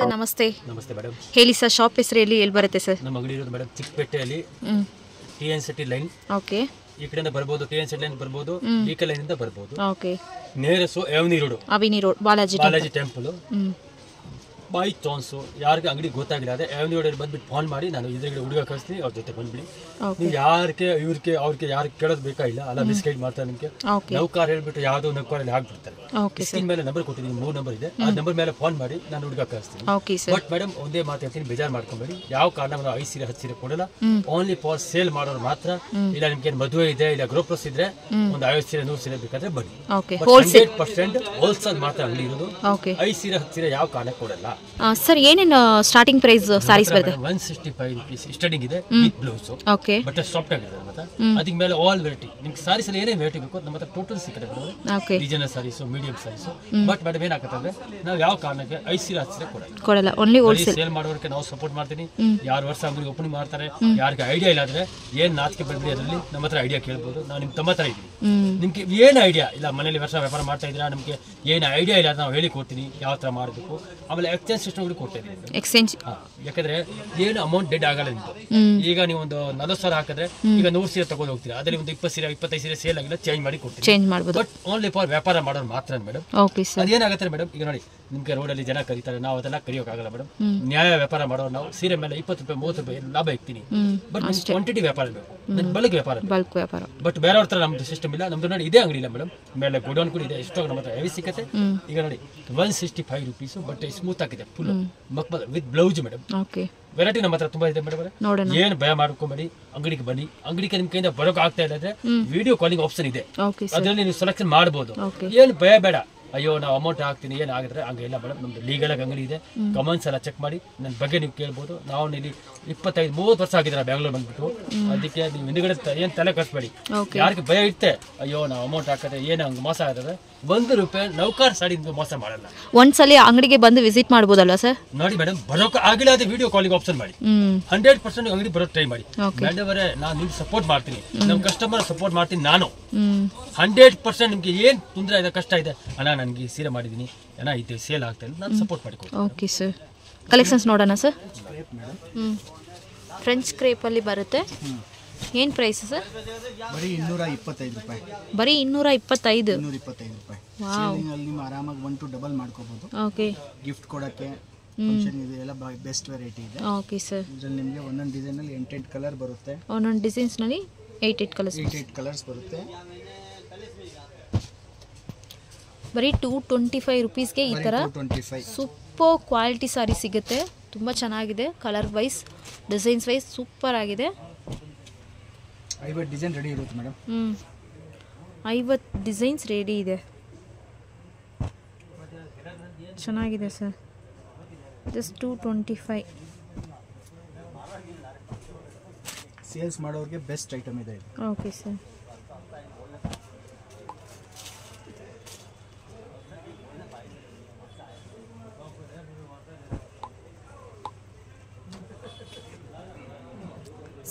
Sir ನಮಸ್ತೆ. ನಮಸ್ತೆ madam. ಹೇಳಿ ಸರ್, ಶಾಪ್ ಹೆಸರು ಎಲ್ಲಿ ಬರುತ್ತೆ ಸರ್? ನಮ್ಮ ಅಂಗಡಿ ಇರೋದು ಮೇಡಮ್ ಚಿಕ್ಕಪೇಟೆಯಲ್ಲಿ TN ಸಿಟಿ ಲೈನ್. ಓಕೆ. ಈ ಕಡೆಯಿಂದ ಬರ್ಬೋದು, TN ಸಿಟಿ ಲೈನ್ ಬರ್ಬೋದು, BK ಲೈನ್ ಇಂದ ಬರ್ಬೋದು. ಓಕೆ. ನೇರಸು avenue road Balaji temple. By chance ಯಾರಿಗೆ ಅಂಗಡಿ ಗೊತ್ತಾಗಿಲ್ಲ ಅದೇ ಎವನಿ ರೋಡ್ ಬಂದ್ಬಿಟ್ಟು ಫೋನ್ ಮಾಡಿ, ನಾನು ಇದ್ರಿಗೆ ಹುಡುಗ ಕಳಿಸ್ತೀನಿ, ಅವ್ರ ಜೊತೆ ಬಂದ್ಬಿಡಿ. ನೀವು ಯಾರಿಗೆ ಅವ್ರಿಗೆ ಯಾರು ಕೇಳೋದು ಬೇಕಾಗಿಲ್ಲ, ಅಲ್ಲ ಮಿಸ್ಗೈಡ್ ಮಾಡ್ತಾರೆ ನಿಮಗೆ. ನೌಕಾರ ಹೇಳ್ಬಿಟ್ಟು ಯಾವುದೋ ನೌಕಾರಲ್ಲಿ ಹಾಕ್ಬಿಡ್ತಾರೆ. ಸ್ಕ್ರೀನ್ ಮೇಲೆ ನಂಬರ್ ಕೊಟ್ಟಿದ್ದೀನಿ, 3 ನಂಬರ್ ಇದೆ. ಆ ನಂಬರ್ ಮೇಲೆ ಫೋನ್ ಮಾಡಿ ನಾನು ಹುಡುಗ ಕಳಿಸ್ತೀನಿ. ಬಟ್ ಮೇಡಮ್ ಒಂದೇ ಮಾತು ಹೇಳ್ತೀನಿ, ಬೇಜಾರು ಮಾಡ್ಕೊಂಬೇಡಿ. ಯಾವ ಕಾರಣ 5 ಸೀರೆ 10 ಸೀರೆ ಕೊಡಲ್ಲ. ಓನ್ಲಿ ಫಾರ್ ಸೇಲ್ ಮಾಡೋರು ಮಾತ್ರ. ಇಲ್ಲ ನಿಮ್ಗೆ ಮದುವೆ ಇದೆ, ಇಲ್ಲ ಗ್ರೋಪ್ರಸ್ ಇದ್ರೆ ಒಂದು 50 ಸೀರೆ 100 ಸೀರೆ ಬೇಕಾದ್ರೆ ಬನ್ನಿ. 100% ಹೋಲ್ಸೇಲ್ ಮಾತ್ರ ಅಂಗಡಿ ಇರೋದು. 5 ಸೀರೆ 10 ಸೀರೆ ಯಾವ ಕಾರಣ ಕೊಡಲ್ಲ. ಸರ್ ಏನೇನು ಸ್ಟಾರ್ಟಿಂಗ್ ಪ್ರೈಸ್ ಸಾರೀಸ್ ಬರುತ್ತೆ? 165 ರೂಪೀಸ್ ಸ್ಟಾರ್ಟಿಂಗ್ ಇದೆ with blouse. Okay. But soft ಆಗಿದೆ ಮತ್ತೆ. ಅದಕ್ಕೆ ಮೇಲೆ ಆಲ್ ವೆರೈಟಿ ನಿಮ್ಗೆ ಸಾರೀಸ್ ಅಲ್ಲಿ ಏನೇ ವೆರೈಟಿ ಬೇಕು ನಮ್ಮ ಹತ್ರ ಟೋಟಲ್ ಸಿಗುತ್ತೆ. Okay. Designer saris, medium saris. But madam ಏನಾಗುತ್ತೆ ಅಂದ್ರೆ ನಾವು ಯಾವ ಕಾರಣಕ್ಕೆ 5 ಸೀರೆ 10 ಸೀರೆ ಕೊಡಲ್ಲ. ಓನ್ಲಿ ಹೋಲ್ಸೇಲ್ ಸೇಲ್ ಮಾಡೋರಿಗೆ ನಾವು ಸಪೋರ್ಟ್ ಮಾಡ್ತೀನಿ. ಯಾರು ವರ್ಷ ಅಂಗಡಿ ಓಪನಿಂಗ್ ಮಾಡ್ತಾರೆ, ಯಾರಿಗೆ ಐಡಿಯಾ ಇಲ್ಲ ಅಂದ್ರೆ ಏನ್ ನಾಚಿಕೆ ಬಂದ್ಬಿಡಿ, ಅದರಲ್ಲಿ ನಮ್ಮ ಹತ್ರ ಐಡಿಯಾ ಕೇಳ್ಬೋದು. ನಾವು ನಿಮ್ ತಮ್ಮ ಹತ್ರ ಇದ್ದೀವಿ. ನಿಮ್ಗೆ ಏನ್ ಐಡಿಯಾ ಇಲ್ಲ, ಮನೇಲಿ ವರ್ಷ ವ್ಯಾಪಾರ ಮಾಡ್ತಾ ಇದ್ದೀರಾ, ನಮ್ಗೆ ಏನ್ ಐಡಿಯಾ ಇಲ್ಲ ನಾವು ಹೇಳಿ ಕೊಡ್ತೀನಿ ಯಾವ ತರ ಮಾಡಬೇಕು. ಆಮೇಲೆ ಎಕ್ಸ್ಚೇಂಜ್ ಸಿಸ್ಟಮ್ ಕೊಡ್ತಾ ಇದ್ದೀನಿ. ಎಕ್ಸ್ಚೇಂಜ್ ಯಾಕಂದ್ರೆ ಏನು ಅಮೌಂಟ್ ಡೆಡ್ ಆಗಲ್ಲ ನಿಮ್ಗೆ. ಈಗ ನೀವು ಒಂದು 40 ಸಾವಿರ ಹಾಕಿದ್ರೆ ಈಗ 100 ಸೀರೆ ತಗೊಂಡು ಹೋಗ್ತೀರಾ, ಅದರಲ್ಲಿ ಒಂದು 20 ಸೀರೆ 25 ಸೀರೆ ಸೇಲ್ ಆಗಿಲ್ಲ, ಚೇಂಜ್ ಮಾಡಿ ಕೊಡ್ತೀನಿ. ಬಟ್ ಓನ್ಲಿ ಫಾರ್ ವ್ಯಾಪಾರ ಮಾಡೋರು ಮಾತ್ರ ಮೇಡಮ್. ಅದೇನಾಗುತ್ತೆ ಮೇಡಮ್, ಈಗ ನೋಡಿ ನಿಮ್ಗೆ ರೋಡಲ್ಲಿ ಜನ ಕರೀತಾರೆ, ನಾವು ಅದೆಲ್ಲ ಕರಿಯೋಕ್ಕಾಗಲ್ಲ ಮೇಡಮ್. ನ್ಯಾಯ ವ್ಯಾಪಾರ ಮಾಡೋರು ನಾವು. ಸೀರೆ ಮೇಲೆ 20 ರೂಪಾಯಿ 30 ರೂಪಾಯಿ ಲಾಭ ಇಕ್ತೀನಿ. ಬಟ್ ಕ್ವಾಂಟಿಟಿ ವ್ಯಾಪಾರ ಬೇಕು, ಬಲ್ಕ್ ವ್ಯಾಪಾರ. ಬಟ್ ಬೇರೆಯವ್ರ ತರ ನಮ್ದು ಸಿಸ್ಟಮ್ ಇಲ್ಲ. ನಮ್ದು ನೋಡಿ ಇದೇ ಅಂಗಡಿ ಇಲ್ಲ ಮೇಡಮ್, ಮೇಲೆ ಗೋಡೌನ್ ಕೂಡ ಇದೆ. ಎಷ್ಟೋ ನಮ್ಮ ಹತ್ರ ಹೆವಿ ಸಿಕ್ಕತ್ತೆ. ಈಗ ನೋಡಿ 165 ರೂಪೀಸ್, ಬಟ್ ಸ್ಮೂತ್ ಆಗಿದೆ ಫುಲ್ ಮಕ್ಬಲ್ ವಿತ್ ಬ್ಲೌಸ್ ಮೇಡಮ್. ವೆರೈಟಿ ನಮ್ಮ ಹತ್ರ ತುಂಬಾ ಇದೆ ಮೇಡಮ್. ಏನ್ ಭಯ ಮಾಡ್ಕೊಂಬೇಡಿ, ಅಂಗಡಿಗೆ ಬನ್ನಿ. ಅಂಗಡಿಗೆ ನಿಮ್ ಕೈಯಿಂದ ಬರೋಕ್ ಆಗ್ತಾ ಇಲ್ಲ ಅಂದ್ರೆ ವಿಡಿಯೋ ಕಾಲಿಂಗ್ ಆಪ್ಷನ್ ಇದೆ, ಅದರಲ್ಲಿ ನೀವು ಸೆಲೆಕ್ಷನ್ ಮಾಡಬಹುದು. ಏನು ಭಯ ಬೇಡ. ಅಯ್ಯೋ ನಾವು ಅಮೌಂಟ್ ಹಾಕ್ತೀನಿ ಏನಾಗಿದ್ರೆ ಹಂಗೆಲ್ಲ ಮೇಡಮ್. ನಮ್ದು ಲೀಗಲ್ ಆಗಿ ಅಂಗಡಿ ಇದೆ. ಕಮೆಂಟ್ಸ್ ಎಲ್ಲ ಚೆಕ್ ಮಾಡಿ ನನ್ನ ಬಗ್ಗೆ ನೀವು ಕೇಳ್ಬೋದು. ನಾವು ಇಲ್ಲಿ 25-30 ವರ್ಷ ಆಗಿದ್ದೀರಾ ಬ್ಯಾಂಗ್ಳೂರ್ ಬಂದ್ಬಿಟ್ಟು. ಅದಕ್ಕೆ ನೀವು ಹಿಂದ್ಗಡೆ ಏನ್ ತಲೆ ಕಟ್ಬೇಡಿ. ಯಾರಿಗೆ ಭಯ ಇರುತ್ತೆ, ಅಯ್ಯೋ ನಾವು ಅಮೌಂಟ್ ಹಾಕಿದ್ರೆ ಏನು ಹಂಗೆ ಮೋಸ ಆಗಿದ್ರೆ 1 ರೂಪಾಯಿ ನೌಕಾರ ಸಾಡಿ ಮೋಸ ಮಾಡಲ್ಲ. ಒಂದ್ಸಲಿ ಅಂಗಡಿಗೆ ಬಂದು ವಿಸಿಟ್ ಮಾಡ್ಬೋದಲ್ವಾ ಸರ್? ನೋಡಿ ಮೇಡಮ್, ಬರೋಕೆ ಆಗಿಲ್ಲ ಅದೇ ವಿಡಿಯೋ ಕಾಲಿಂಗ್ ಆಪ್ಷನ್ ಮಾಡಿ. 100% ಅಂಗಡಿ ಬರೋಕೆ ಟ್ರೈ ಮಾಡಿ. ಮೇಡಮ್ ಅವರೇ, ನಾನು ನಿಮ್ಗೆ ಸಪೋರ್ಟ್ ಮಾಡ್ತೀನಿ, ನಮ್ಮ ಕಸ್ಟಮರ್ ಸಪೋರ್ಟ್ ಮಾಡ್ತೀನಿ ನಾನು. 100% ನಿಮ್ಗೆ ಏನ್ ತೊಂದರೆ ಇದೆ, ಕಷ್ಟ ಇದೆ, ಅಣ್ಣ ನನಗೆ ಸೀರೆ ಮಾಡಿದ್ದೀನಿ, ಅಣ್ಣ ಇದು ಸೇಲ್ ಆಗ್ತಾ ಇಲ್ಲ, ನಾನು ಸಪೋರ್ಟ್ ಮಾಡಿಕೊಡ್ತೀನಿ. Okay sir. ಕಲೆಕ್ಷನ್ಸ್ ನೋಡೋಣ ಸರ್. ಫ್ರೆಂಚ್ ಕ್ರೇಪ್ ಅಲ್ಲಿ ಬರುತ್ತೆ. ಏನು ಪ್ರೈಸ್ ಸರ್? ಬರೀ 225 ರೂಪಾಯಿ. ಬರೀ 225 ರೂಪಾಯಿ. ಸೇಲಿಂಗ್ ಅಲ್ಲಿ ನೀವು ಆರಾಮಾಗಿ 1 to ಡಬಲ್ ಮಾಡ್ಕೋಬಹುದು. ಓಕೆ. ಗಿಫ್ಟ್ ಕೊಡಕ್ಕೆ ಫಂಕ್ಷನ್ ಇದೆ, ಎಲ್ಲ ಬೆಸ್ಟ್ ವೆರೈಟಿ ಇದೆ. Okay sir. ಇದರಲ್ಲಿ ನಿಮಗೆ ಒಂದೊಂದು ಡಿಸೈನ್ ಅಲ್ಲಿ 8 ಕಲರ್ ಬರುತ್ತೆ. ಒಂದೊಂದು ಡಿಸೈನ್ಸ್ ನಲ್ಲಿ 8 ಕಲರ್ಸ್ ಬರುತ್ತೆ. ಬರೀ 225 ರೂಪೀಸ್ಗೆ ಈ ಥರ ಸೂಪರ್ ಕ್ವಾಲಿಟಿ ಸಾರಿ ಸಿಗುತ್ತೆ. ತುಂಬ ಚೆನ್ನಾಗಿದೆ. Colour wise, designs wise super ಆಗಿದೆ. 50 ಡಿಸೈನ್ ರೆಡಿ ಇರುತ್ತೆ ಮೇಡಮ್. 50 ಡಿಸೈನ್ಸ್ ರೆಡಿ ಇದೆ. ಚೆನ್ನಾಗಿದೆ ಸರ್. ಜಸ್ಟ್ 225. ಸೇಲ್ಸ್ ಮಾಡೋರಿಗೆ ಬೆಸ್ಟ್ ಐಟಮ್ ಇದೆ. Okay sir.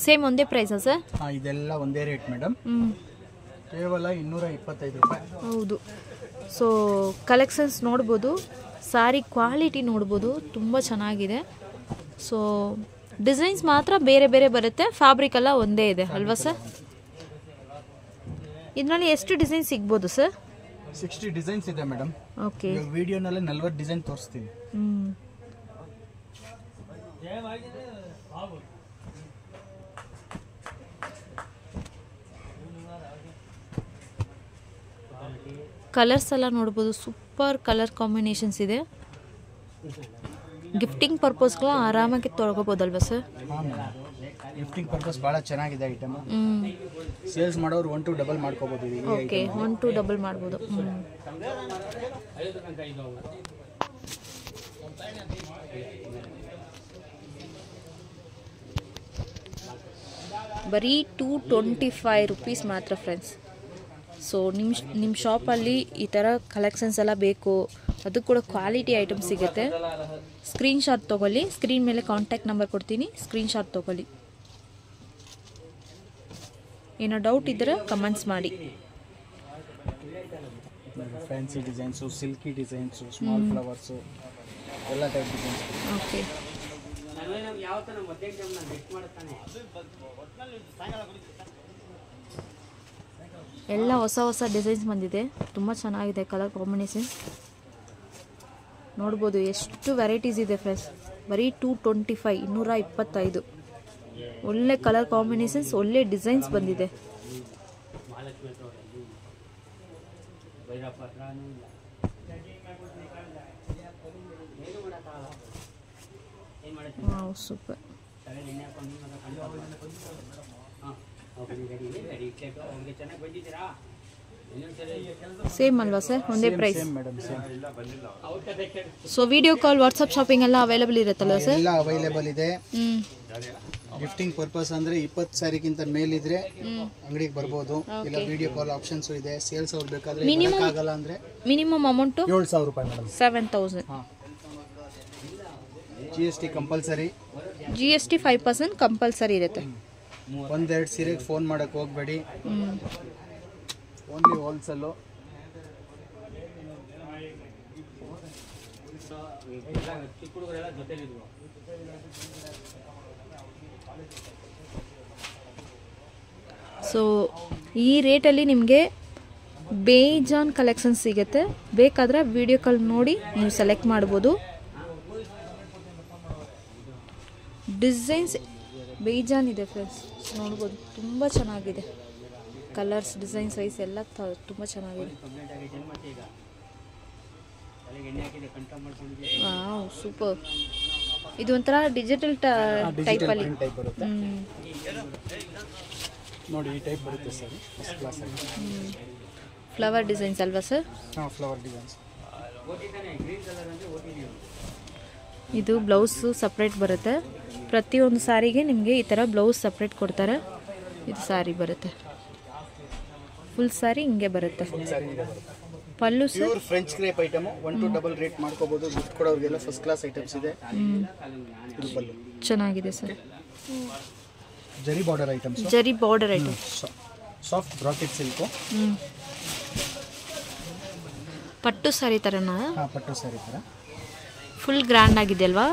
ಸೇಮ್ ಒಂದೇ ಪ್ರೈಸಾ ಸರ್? ಇದೆಲ್ಲ ಒಂದೇ ರೇಟ್ ಮೇಡಮ್. ಕೇವಲ 225 ರೂಪಾಯಿ. ಹೌದು. ಸೊ ಕಲೆಕ್ಷನ್ಸ್ ನೋಡ್ಬೋದು, ಸಾರಿ ಕ್ವಾಲಿಟಿ ನೋಡ್ಬೋದು, ತುಂಬ ಚೆನ್ನಾಗಿದೆ. ಸೊ ಡಿಸೈನ್ಸ್ ಮಾತ್ರ ಬೇರೆ ಬೇರೆ ಬರುತ್ತೆ, ಫ್ಯಾಬ್ರಿಕ್ ಎಲ್ಲ ಒಂದೇ ಇದೆ ಅಲ್ವಾ ಸರ್? ಇದರಲ್ಲಿ ಎಷ್ಟು ಡಿಸೈನ್ ಸಿಗ್ಬೋದು ಸರ್? 60 ಡಿಸೈನ್ಸ್ ಇದೆ ಮೇಡಮ್. ಓಕೆ. ವಿಡಿಯೋನಲ್ಲಿ 40 ಡಿಸೈನ್ ತೋರಿಸ್ತೀನಿ. ಕಲರ್ಸ್ ಎಲ್ಲ ನೋಡ್ಬೋದು, ಸೂಪರ್ ಕಲರ್ ಕಾಂಬಿನೇಷನ್ಸ್ ಇದೆ. ಗಿಫ್ಟಿಂಗ್ ಪರ್ಪಸ್ಗೆ ಆರಾಮಾಗಿ ತೊಗೊಬೋದಲ್ವಾ ಸರ್? ಗಿಫ್ಟಿಂಗ್ ಪರ್ಪಸ್ ಭಾಳ ಚೆನ್ನಾಗಿದೆ ಐಟಮ್. ಸೇಲ್ಸ್ ಮಾಡೋರು 1 to ಡಬಲ್ ಮಾಡ್ಕೋಬೋದು. ಓಕೆ, 1 to ಡಬಲ್ ಮಾಡ್ಬೋದು. ಬರೀ 225 ರೂಪೀಸ್ ಮಾತ್ರ ಫ್ರೆಂಡ್ಸ್. ಸೊ ನಿಮ್ಮ ಶಾಪಲ್ಲಿ ಈ ಥರ ಕಲೆಕ್ಷನ್ಸ್ ಎಲ್ಲ ಬೇಕು, ಅದು ಕೂಡ ಕ್ವಾಲಿಟಿ ಐಟಮ್ ಸಿಗುತ್ತೆ. ಸ್ಕ್ರೀನ್ಶಾಟ್ ತೊಗೊಳ್ಳಿ, ಸ್ಕ್ರೀನ್ ಮೇಲೆ ಕಾಂಟ್ಯಾಕ್ಟ್ ನಂಬರ್ ಕೊಡ್ತೀನಿ, ಸ್ಕ್ರೀನ್ಶಾಟ್ ತೊಗೊಳ್ಳಿ. ಏನೋ ಡೌಟ್ ಇದ್ದರೆ ಕಮೆಂಟ್ಸ್ ಮಾಡಿ. Fancy designs, silky designs, small flowers, ಎಲ್ಲ ಟೈಪ್ ಡಿಸೈನ್ಸ್. ಓಕೆ, ಎಲ್ಲ ಹೊಸ ಹೊಸ ಡಿಸೈನ್ಸ್ ಬಂದಿದೆ. ತುಂಬ ಚೆನ್ನಾಗಿದೆ ಕಲರ್ ಕಾಂಬಿನೇಷನ್ಸ್. ನೋಡ್ಬೋದು ಎಷ್ಟು ವೆರೈಟೀಸ್ ಇದೆ ಫ್ರೆಂಡ್ಸ್. ಬರೀ 225, 225. ಒಳ್ಳೆ ಕಲರ್ ಕಾಂಬಿನೇಷನ್ಸ್, ಒಳ್ಳೆ ಡಿಸೈನ್ಸ್ ಬಂದಿದೆ. Wow, super. ಸೇಮ್ ಅಲ್ವಾ ಸರ್? ಒಂದೇ price. Madam same. So video call, WhatsApp shopping ಎಲ್ಲ ಅವೈಲೇಬಲ್ ಇರುತ್ತಲ್ಲ ಸರ್? ಎಲ್ಲ ಅವೈಲೇಬಲ್ ಇದೆ. ಗಿಫ್ಟಿಂಗ್ ಪರ್ಪಸ್ ಅಂದ್ರೆ 20 ಸ್ಯಾರಿಗಿಂತ ಮೇಲಿದ್ರೆ ಅಂಗಡಿಗೆ ಬರ್ಬೋದು. ಇಲ್ಲ ವಿಡಿಯೋ ಕಾಲ್ ಆಪ್ಷನ್ಸ್ ಇದೆ. ಸೇಲ್ಸ್ ಅವ್ರು ಬೇಕಾದ್ರೆ ಆಗಲ್ಲ ಅಂದ್ರೆ ಮಿನಿಮಮ್ ಅಮೌಂಟ್ 7,000 ರೂಪಾಯಿ madam. 7,000. GST compulsory. GST 5% compulsory ಇರುತ್ತೆ. ಒಂದೆರಡು ಸೀರೆಗೆ ಫೋನ್ ಮಾಡಕ್ಕೆ ಹೋಗಬೇಡಿ. Only wholesale. ಸೊ ಈ ರೇಟಲ್ಲಿ ನಿಮಗೆ ಬೇಜಾನ್ ಕಲೆಕ್ಷನ್ಸ್ ಸಿಗುತ್ತೆ. ಬೇಕಾದರೆ ವಿಡಿಯೋ ಕಾಲ್ ನೋಡಿ ನೀವು ಸೆಲೆಕ್ಟ್ ಮಾಡ್ಬೋದು. ಡಿಸೈನ್ಸ್ ಬೇಜಾನ್ ಇದೆ ಫ್ರೆಂಡ್ಸ್, ನೋಡ್ಬೋದು. ತುಂಬ ಚೆನ್ನಾಗಿದೆ. ಕಲರ್ಸ್, ಡಿಸೈನ್ಸ್ ವೈಸ್ ಎಲ್ಲ ತುಂಬ ಚೆನ್ನಾಗಿದೆ. Wow, super. ಇದು ಒಂಥರ ಡಿಜಿಟಲ್ ಟೈಪಲ್ಲಿ ನೋಡಿ, ಈ ಟೈಪ್ ಬರುತ್ತೆ ಸರ್. ಫಸ್ಟ್ ಕ್ಲಾಸ್ ಆಗಿ ಫ್ಲವರ್ ಡಿಸೈನ್ಸ್ ಅಲ್ವಾ ಸರ್? ಹಾಂ, ಫ್ಲವರ್ ಡಿಸೈನ್ಸ್. ಇದು ಬ್ಲೌಸು ಸಪ್ರೇಟ್ ಬರುತ್ತೆ. ಪ್ರತಿಯೊಂದು ಸಾರಿಗೆ ನಿಮಗೆ ಈ ಥರ ಬ್ಲೌಸ್ ಸಪ್ರೇಟ್ ಕೊಡ್ತಾರೆ. ಇದು ಸಾರಿ ಬರುತ್ತೆ, ಫುಲ್ ಸಾರಿ ಹಿಂಗೆ ಬರುತ್ತೆ. Pallu sir pure French crepe item. 1 to double rate ಮಾಡ್ಕೋಬೋದು. ಗಿಫ್ಟ್ ಕೊಡೋರಿಗೆಲ್ಲ ಫಸ್ಟ್ ಕ್ಲಾಸ್ ಐಟಮ್ಸ್ ಇದೆ. ಇದು ಪಲ್ಲು ಚೆನ್ನಾಗಿದೆ sir. Zari border items. Zari border item. Soft brocade silk. ಪಟ್ಟು ಸಾರಿ ಥರನಾ? ಹಾಂ, ಪಟ್ಟು ಸಾರಿ ಥರ. ಫುಲ್ ಗ್ರ್ಯಾಂಡ್ ಆಗಿದೆ ಅಲ್ವಾ?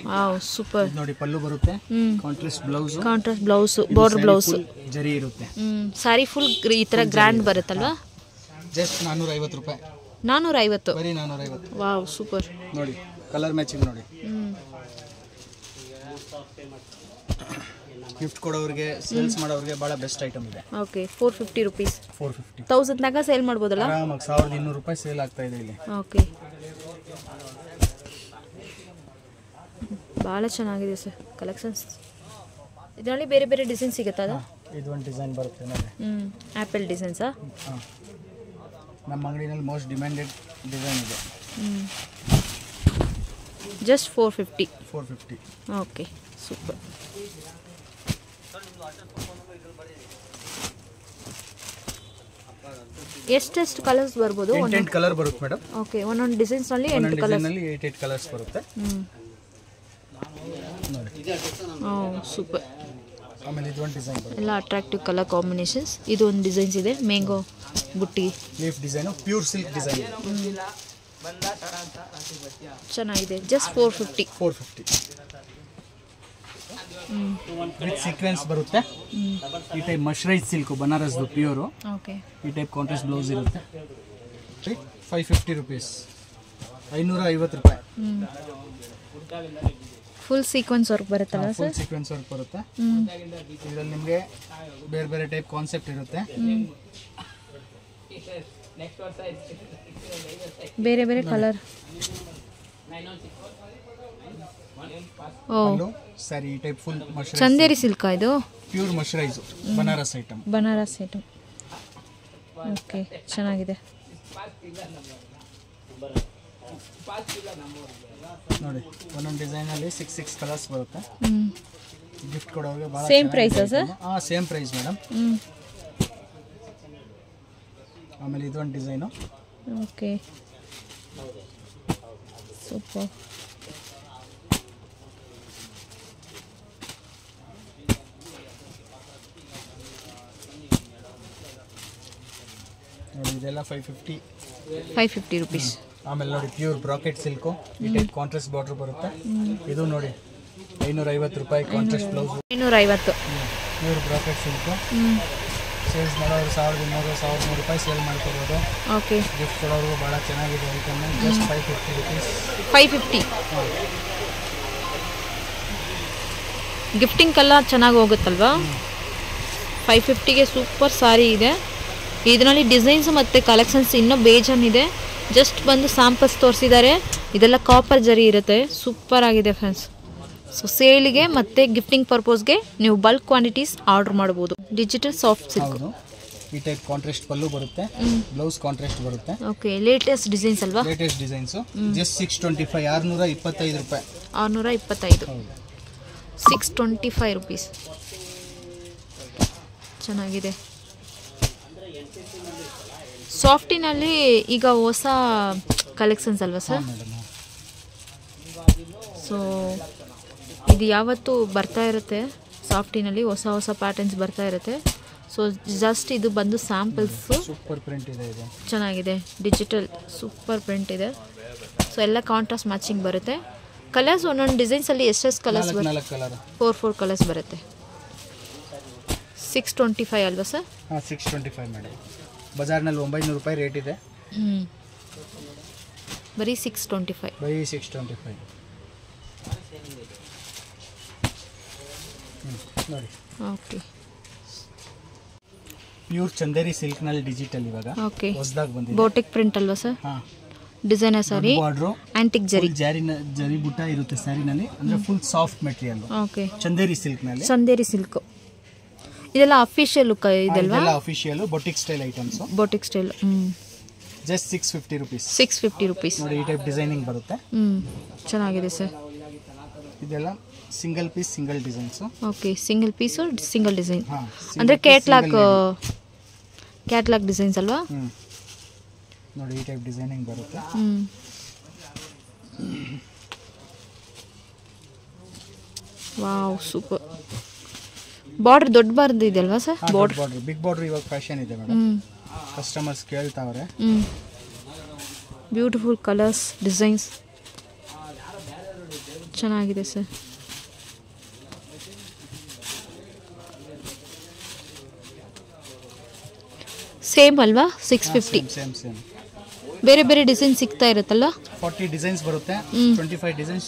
Wow, super. ನೋಡಿ, ಪಲ್ಲು ಬರುತ್ತೆ. Contrast blouse. Contrast blouse, border blouse. ಜರಿ ಇರುತ್ತೆ. ಸಾರಿ ಫುಲ್ ಈ ಥರ ಗ್ರ್ಯಾಂಡ್ ಬರುತ್ತಲ್ವಾ? ಜಸ್ಟ್ 450 ರೂಪಾಯಿ. 450? ಬರೀ 450. Wow, super. ನೋಡಿ, ಕಲರ್ ಮ್ಯಾಚಿಂಗ್ ನೋಡಿ. ಗಿಫ್ಟ್ ಕೊಡೋರಿಗೆ, ಸೇಲ್ಸ್ ಮಾಡೋರಿಗೆ ಭಾಳ ಬೆಸ್ಟ್ ಐಟಮ್ ಇದೆ. Okay, 450 rupees. 450. 1000 ತನಕ ಸೇಲ್ ಮಾಡ್ಬೋದಲ್ಲ? ಆರಾಮಾಗಿ 1200 ರೂಪಾಯಿ ಸೇಲ್ ಆಗ್ತಾ ಇದೆ ಇಲ್ಲಿ. ಓಕೆ, ಭಾಳ ಚೆನ್ನಾಗಿದೆ ಸರ್ ಕಲೆಕ್ಷನ್ಸ್. ಇದರಲ್ಲಿ ಬೇರೆ ಬೇರೆ ಡಿಸೈನ್ ಸಿಗುತ್ತಾ? ಅದು ಇದೊಂದು ಡಿಸೈನ್ ಬರುತ್ತೆ ನೋಡಿ. ಆ್ಯಪಲ್ ಡಿಸೈನ್ಸಾ? ಹಾಂ, ನಮ್ಮ ಅಂಗಡಿನಲ್ಲಿ ಮೋಸ್ಟ್ ಡಿಮ್ಯಾಂಡೆಡ್ ಡಿಸೈನ್ ಇದೆ. ಜಸ್ಟ್ 450. 450. Okay, super. ಎಷ್ಟೆಷ್ಟು ಕಲರ್ಸ್ ಬರ್ಬೋದು? 8 ಕಲರ್ ಬರುತ್ತೆ ಮೇಡಮ್. ಓಕೆ, ಒಂದೊಂದು ಡಿಸೈನ್ಸ್ನಲ್ಲಿ 8 ಕಲರ್ಸ್. 8 ಕಲರ್ಸ್ ಬರುತ್ತೆ. ಸೂಪರ್. ಆಮೇಲೆ ಇದೊಂದು ಡಿಸೈನ್ ಬರುತ್ತೆ. ಎಲ್ಲ ಅಟ್ರಾಕ್ಟಿವ್ ಕಲರ್ ಕಾಂಬಿನೇಷನ್ಸ್. ಇದು ಒಂದು ಡಿಸೈನ್ಸ್ ಇದೆ, ಮ್ಯಾಂಗೋ ಬುಟ್ಟಿ leaf design, pure silk design. ಚೆನ್ನಾಗಿದೆ. ಜಸ್ಟ್ 450. 450. ವಿತ್ ಸೀಕ್ವೆನ್ಸ್ ಬರುತ್ತೆ. ಈ ಟೈಪ್ ಮಶ್ರೈಸ್ ಸಿಲ್ಕು, ಬನಾರಸ್ದು ಪ್ಯೂರು. ಓಕೆ, ಈ ಟೈಪ್ ಕಾಂಟ್ರಾಸ್ಟ್ ಬ್ಲೌಸ್ ಇರುತ್ತೆ. 550 ರೂಪೀಸ್. 550 ರೂಪಾಯಿ. ಫುಲ್ ಸೀಕ್ವೆನ್ಸ್ ವರ್ಕ್ ಬರುತ್ತಲ್ಲ ಸರ್? ಫುಲ್ ಸೀಕ್ವೆನ್ಸ್ ವರ್ಕ್ ಬರುತ್ತೆ. ಇದರಲ್ಲಿ ನಿಮಗೆ ಬೇರೆ ಬೇರೆ ಟೈಪ್ ಕಾನ್ಸೆಪ್ಟ್ ಇರುತ್ತೆ. ಬೇರೆ ಬೇರೆ ಕಲರ್. ಸರಿ, ಈ type full mercerised. Chanderi silk ಇದು? Pure mercerised, Banaras item. Banaras item. Okay, ಚೆನ್ನಾಗಿದೆ ನೋಡಿ. ಒಂದೊಂದು ಡಿಸೈನಲ್ಲಿ 6 ಕಲರ್ಸ್ ಬರುತ್ತೆ. ಗಿಫ್ಟ್ ಕೊಡೋರಿಗೆ ಭಾಳ ಸೇಮ್ ಪ್ರೈಸಾ ಸರ್? ಹಾಂ, ಸೇಮ್ ಪ್ರೈಸ್ ಮೇಡಮ್. ಆಮೇಲೆ ಇದೊಂದು ಡಿಸೈನು. Okay, super. ನೋಡಿ, ಇದೆಲ್ಲ 550, 550 rupees. ಆಮೇಲೆ ನೋಡಿ ಪ್ಯೂರ್ ಬ್ರಾಕೆಟ್ ಸಿಲ್ಕು ಈ ಟೈಪ್ ಕಾಂಟ್ರಾಸ್ಟ್ ಬಾರ್ಡರ್ ಬರುತ್ತೆ. ಇದು ನೋಡಿ 550 ರೂಪಾಯಿ contrast blouse. 550 pure bracket silk. Sales ಮಾಡೋರು 1200-1300 ರೂಪಾಯಿ ಸೇಲ್ ಮಾಡ್ಕೋಬೋದು. ಓಕೆ. ಗಿಫ್ಟ್ ಕೊಡೋರು ಭಾಳ ಚೆನ್ನಾಗಿದೆ ಐಟಮ್. Just 550 rupees. 550 ಗಿಫ್ಟಿಂಗ್ಗೆಲ್ಲ ಚೆನ್ನಾಗಿ ಹೋಗುತ್ತಲ್ವಾ. 550ಗೆ ಸೂಪರ್ ಸಾರಿ ಇದೆ. ಇದರಲ್ಲಿ ಡಿಸೈನ್ಸ್ ಮತ್ತು ಕಲೆಕ್ಷನ್ಸ್ ಇನ್ನೂ ಬೇಜಾನಿದೆ. ಜಸ್ಟ್ ಬಂದು ಸ್ಯಾಂಪಲ್ಸ್ ತೋರಿಸಿದ್ದಾರೆ. ಇದೆಲ್ಲ ಕಾಪರ್ ಜರಿ ಇರುತ್ತೆ. ಸೂಪರ್ ಆಗಿದೆ ಫ್ರೆಂಡ್ಸ್. ಸೊ ಸೇಲಿಗೆ ಮತ್ತು ಗಿಫ್ಟಿಂಗ್ ಪರ್ಪಸ್ಗೆ ನೀವು ಬಲ್ಕ್ ಕ್ವಾಂಟಿಟೀಸ್ ಆರ್ಡರ್ ಮಾಡ್ಬೋದು. Digital soft silk. ಈ ಟೈಪ್ ಕಾಂಟ್ರಾಸ್ಟ್ ಪಲ್ಲು ಬರುತ್ತೆ. ಬ್ಲೌಸ್ ಕಾಂಟ್ರಾಸ್ಟ್ ಬರುತ್ತೆ. ಓಕೆ. ಲೇಟೆಸ್ಟ್ ಡಿಸೈನ್ಸ್ ಅಲ್ವಾ? Latest designs. ಜಸ್ಟ್ 625 625 ರೂಪಾಯಿ. 625 625 rupees. ಚೆನ್ನಾಗಿದೆ. ಸಾಫ್ಟಿನಲ್ಲಿ ಈಗ ಹೊಸ ಕಲೆಕ್ಷನ್ಸ್ ಅಲ್ವಾ ಸರ್? ಸೊ ಇದು ಯಾವತ್ತೂ ಬರ್ತಾ ಇರುತ್ತೆ. ಸಾಫ್ಟಿನಲ್ಲಿ ಹೊಸ ಹೊಸ ಪ್ಯಾಟರ್ನ್ಸ್ ಬರ್ತಾ ಇರುತ್ತೆ. ಸೊ ಜಸ್ಟ್ ಇದು ಬಂದು ಸ್ಯಾಂಪಲ್ಸು. ಸೂಪರ್ ಪ್ರಿಂಟ್ ಇದೆ ಇದು. ಚೆನ್ನಾಗಿದೆ. ಡಿಜಿಟಲ್ ಸೂಪರ್ ಪ್ರಿಂಟ್ ಇದೆ. ಸೊ ಎಲ್ಲ ಕಾಂಟ್ರಾಸ್ಟ್ ಮ್ಯಾಚಿಂಗ್ ಬರುತ್ತೆ. ಕಲರ್ಸ್ ಒಂದೊಂದು ಡಿಸೈನ್ಸಲ್ಲಿ ಎಷ್ಟೆಷ್ಟು ಕಲರ್ಸ್ ಬರುತ್ತೆ? 4 ಕಲರ್ಸ್ ಬರುತ್ತೆ. 625 ಅಲ್ವಾ ಸರ್? ಹಾಂ 625 ಮೇಡಮ್. ಬಜಾರ್ನಲ್ಲಿ 900 ರೂಪಾಯಿ ರೇಟ್ ಇದೆ. ಬರೀ 625. ಬರೀ 625 ನೋಡಿ. ಓಕೆ. ಪ್ಯೂರ್ ಚಂದೇರಿ ಸಿಲ್ಕ್ನಲ್ಲಿ ಡಿಜಿಟಲ್ ಇವಾಗ ಓಕೆ. ಹೊಸದಾಗಿ ಬಂದಿದೆ. ಬೋಟಿಕ್ ಪ್ರಿಂಟ್ ಅಲ್ವಾ ಸರ್? ಹಾಂ. Designer sari. Border antique zari. Zari ಬುಟ್ಟ ಇರುತ್ತೆ ಸ್ಯಾರಿನಲ್ಲಿ. ಅಂದರೆ full soft material. Okay. Chanderi ಸಿಲ್ಕ್ನಲ್ಲಿ. ಚಂದೇರಿ ಸಿಲ್ಕ್. ಇದೆಲ್ಲ ಅಫಿಷಿಯಲ್ ಲುಕ್ ಇದೆಲ್ವಾ? ಇದೆಲ್ಲ official boutique style items. Boutique style. Just 650 rupees. 650 rupees. ನೋಡಿ ಈ ಟೈಪ್ ಡಿಸೈನಿಂಗ್ ಬರುತ್ತೆ. ಚೆನ್ನಾಗಿದೆ ಸರ್. ಇದೆಲ್ಲ single piece single designs. Okay. Single piece single design. ಅಂದರೆ ಕ್ಯಾಟ್ಲಾಗ್ ಡಿಸೈನ್ಸ್ ಅಲ್ವಾ? ನೋಡಿ ಈ ಟೈಪ್ ಡಿಸೈನಿಂಗ್ ಬರುತ್ತೆ. Wow super. ಬಾರ್ಡರ್ ದೊಡ್ಡ ಬಾರ್ದು ಇದೆ ಅಲ್ವಾ ಸರ್? ಬಾರ್ಡರ್ ಬಿಗ್ ಬಾರ್ಡರ್ ಇವಾಗ ಫ್ಯಾಷನ್ ಇದೆ ಮೇಡಮ್. ಕಸ್ಟಮರ್ಸ್ ಕೇಳ್ತಾವ್ರೆ. ಬ್ಯೂಟಿಫುಲ್ ಕಲರ್ಸ್ ಡಿಸೈನ್ಸ್ ಚೆನ್ನಾಗಿದೆ ಸರ್. ಸೇಮ್ ಅಲ್ವಾ? 650. ಸೇಮ್ ಬೇರೆ ಬೇರೆ ಡಿಸೈನ್ ಸಿಗ್ತಾ ಇರುತ್ತಲ್ಲ? 40 ಡಿಸೈನ್ಸ್ ಬರುತ್ತೆ. 25 ಡಿಸೈನ್ಸ್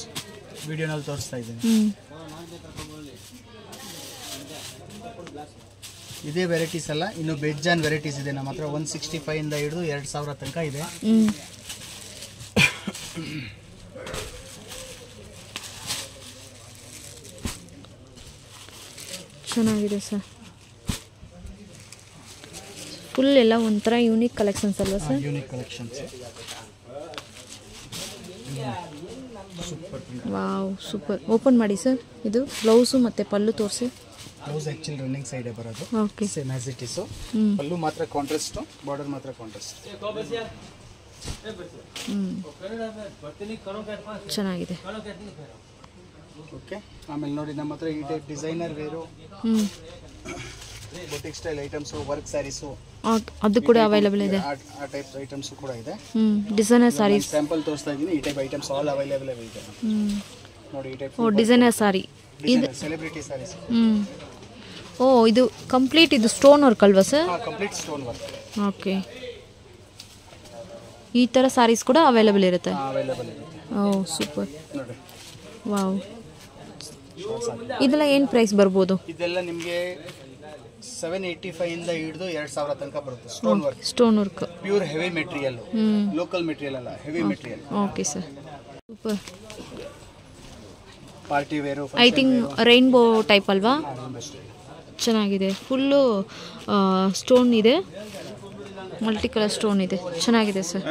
ವಿಡಿಯೋನಲ್ಲಿ ತೋರಿಸ್ತಾ ಇದ್ದೀನಿ. ಇದೇ ವೆರೈಟೀಸ್ ಅಲ್ಲ, ಇನ್ನು ಬೇಜಾನ್ ವೆರೈಟೀಸ್ ಇದೆ ನಮ್ಮ ಹತ್ರ. 165 ಇಂದ ಹಿಡಿದು 2000 ತನಕ ಇದೆ. ಚೆನ್ನಾಗಿದೆ ಸರ್. ಫುಲ್ ಎಲ್ಲ ಒಂಥರ ಯೂನಿಕ್ ಕಲೆಕ್ಷನ್ಸ್ ಅಲ್ವಾ sir? Unique collections. Wow super. Open ಮಾಡಿ ಸರ್. ಇದು ಬ್ಲೌಸು ಮತ್ತು ಪಲ್ಲು ತೋರಿಸಿ. ಬ್ಲೌಸ್ ಆ್ಯಕ್ಚುಲಿ ರನ್ನಿಂಗ್ ಸೈಡೇ ಬರೋದು. Okay. Same as it is. Pallu ಮಾತ್ರ ಕಾಂಟ್ರಾಸ್ಟ್, ಬಾರ್ಡರ್ ಮಾತ್ರ ಕಾಂಟ್ರಾಸ್ಟ್. ಚೆನ್ನಾಗಿದೆ. ಓಕೆ. ಆಮೇಲೆ ನೋಡಿ ನಮ್ಮ ಹತ್ರ ಈ type designer wear, boutique style items, work saris ಅದು ಕೂಡ ಅವೈಲೇಬಲ್ ಇದೆ. ಆ ಟೈಪ್ ಐಟಮ್ಸ್ ಕೂಡ ಇದೆ. ಡಿಸೈನರ್ ಸಾರೀಸ್ ಸ್ಯಾಂಪಲ್ ತೋರಿಸ್ತಾ ಇದ್ದೀನಿ. ಈ ಟೈಪ್ ಐಟಮ್ಸ್ ಆಲ್ ಅವೈಲೇಬಲ್ ಇದೆ ನೋಡಿ. ಈ ಟೈಪ್ ಡಿಸೈನರ್ ಸಾರಿ. ಇದು ಸೆಲೆಬ್ರಿಟಿ ಸಾರೀಸ್. ಓ ಇದು ಕಂಪ್ಲೀಟ್ ಇದು ಸ್ಟೋನ್ ವರ್ಕ್ ಅಲ್ವಾ sir? Complete stone work. Okay. ಈ ಥರ ಸಾರೀಸ್ ಕೂಡ ಅವೈಲೇಬಲ್ ಇರುತ್ತೆ. ಅವೈಲೇಬಲ್ ಇರುತ್ತೆ. ಓ ಸೂಪರ್. ನೋಡಿ. ವಾವ್. ಇದೆಲ್ಲ ಏನು ಪ್ರೈಸ್ ಬರ್ಬೋದು? ಇದೆಲ್ಲ ನಿಮಗೆ 785 ಇಂದ ಹಿಡಿದು 2000 ತನಕ ಬರುತ್ತೆ. Stone work. Stone work. Pure heavy material. Local material ಅಲ್ಲ, heavy material. Okay sir. Super. Party wear. I think rainbow type ಅಲ್ವಾ? ಚೆನ್ನಾಗಿದೆ. ಫುಲ್ಲು ಸ್ಟೋನ್ ಇದೆ. ಮಲ್ಟಿ ಕಲರ್ ಸ್ಟೋನ್ ಇದೆ. ಚೆನ್ನಾಗಿದೆ ಸರ್.